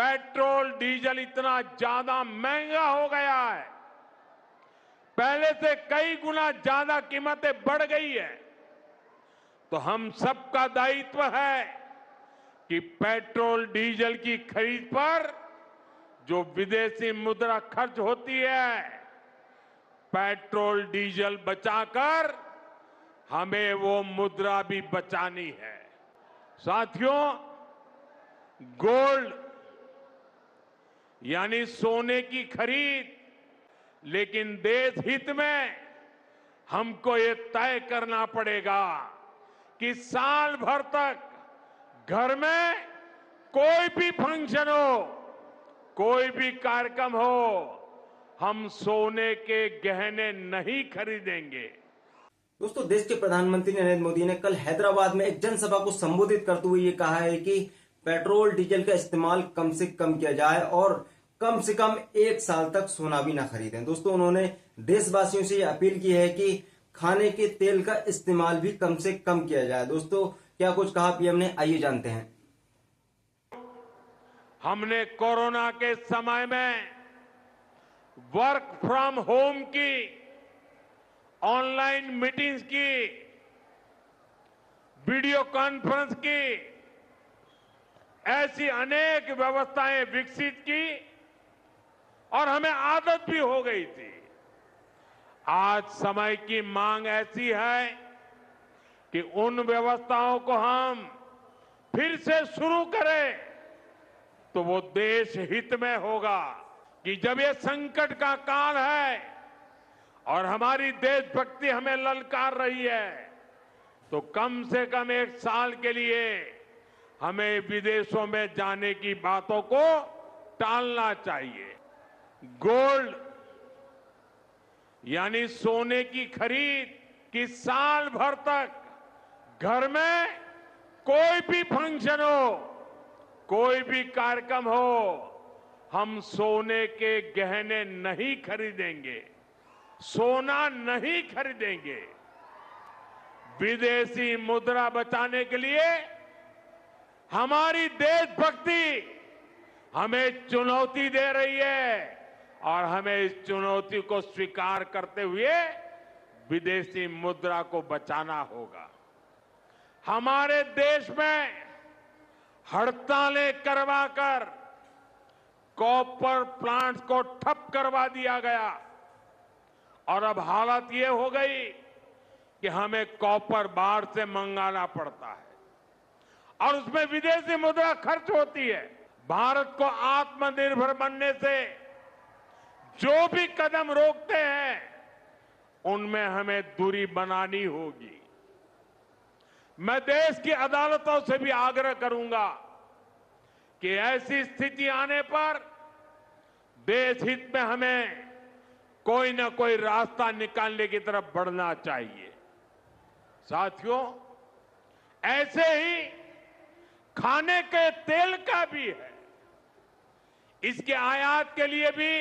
Petrol diesel इतना ज्यादा महंगा हो गया है, पहले से कई गुना ज्यादा कीमतें बढ़ गई है। तो हम सबका दायित्व है कि पेट्रोल डीजल की खरीद पर जो विदेशी मुद्रा खर्च होती है, पेट्रोल डीजल बचाकर हमें वो मुद्रा भी बचानी है। साथियों, गोल्ड यानी सोने की खरीद, लेकिन देश हित में हमको ये तय करना पड़ेगा कि साल भर तक घर में कोई भी फंक्शन हो, कोई भी कार्यक्रम हो, हम सोने के गहने नहीं खरीदेंगे। दोस्तों, देश के प्रधानमंत्री नरेंद्र मोदी ने कल हैदराबाद में एक जनसभा को संबोधित करते हुए ये कहा है कि पेट्रोल डीजल का इस्तेमाल कम से कम किया जाए और कम से कम 1 साल तक सोना भी ना खरीदें। दोस्तों, उन्होंने देशवासियों से ये अपील की है कि खाने के तेल का इस्तेमाल भी कम से कम किया जाए। दोस्तों, क्या कुछ कहा पीएम ने, आइए जानते हैं। हमने कोरोना के समय में वर्क फ्रॉम होम की, ऑनलाइन मीटिंग्स की, वीडियो कॉन्फ्रेंस की, ऐसी अनेक व्यवस्थाएं विकसित की और हमें आदत भी हो गई थी। आज समय की मांग ऐसी है कि उन व्यवस्थाओं को हम फिर से शुरू करें तो वो देश हित में होगा कि जब ये संकट का काल है और हमारी देशभक्ति हमें ललकार रही है, तो कम से कम 1 साल के लिए हमें विदेशों में जाने की बातों को टालना चाहिए। गोल्ड यानी सोने की खरीद कि साल भर तक घर में कोई भी फंक्शन हो, कोई भी कार्यक्रम हो, हम सोने के गहने नहीं खरीदेंगे, सोना नहीं खरीदेंगे। विदेशी मुद्रा बचाने के लिए हमारी देशभक्ति हमें चुनौती दे रही है और हमें इस चुनौती को स्वीकार करते हुए विदेशी मुद्रा को बचाना होगा। हमारे देश में हड़तालें करवाकर कॉपर प्लांट्स को ठप करवा दिया गया और अब हालत ये हो गई कि हमें कॉपर बाहर से मंगाना पड़ता है और उसमें विदेशी मुद्रा खर्च होती है। भारत को आत्मनिर्भर बनने से जो भी कदम रोकते हैं उनमें हमें दूरी बनानी होगी। मैं देश की अदालतों से भी आग्रह करूंगा कि ऐसी स्थिति आने पर देश हित में हमें कोई ना कोई रास्ता निकालने की तरफ बढ़ना चाहिए। साथियों, ऐसे ही खाने के तेल का भी है। इसके आयात के लिए भी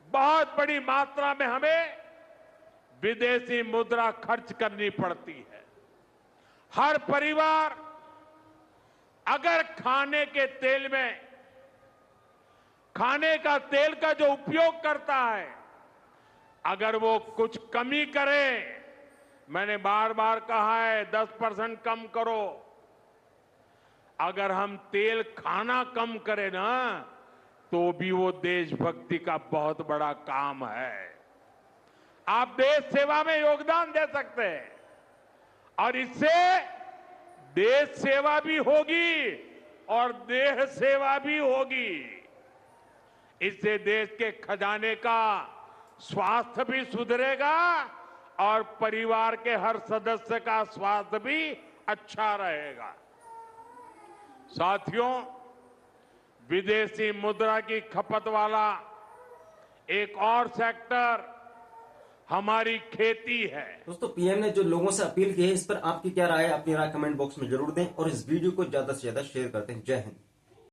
बहुत बड़ी मात्रा में हमें विदेशी मुद्रा खर्च करनी पड़ती है। हर परिवार अगर खाने के तेल में, खाने का तेल का जो उपयोग करता है, अगर वो कुछ कमी करे, मैंने बार बार कहा है 10% कम करो। अगर हम तेल खाना कम करें ना, तो भी वो देशभक्ति का बहुत बड़ा काम है। आप देश सेवा में योगदान दे सकते हैं और इससे देश सेवा भी होगी और देह सेवा भी होगी। इससे देश के खजाने का स्वास्थ्य भी सुधरेगा और परिवार के हर सदस्य का स्वास्थ्य भी अच्छा रहेगा। साथियों, विदेशी मुद्रा की खपत वाला एक और सेक्टर हमारी खेती है। दोस्तों, पीएम ने जो लोगों से अपील की है, इस पर आपकी क्या राय है? अपनी राय कमेंट बॉक्स में जरूर दें और इस वीडियो को ज्यादा से ज्यादा शेयर करते हैं। जय हिंद।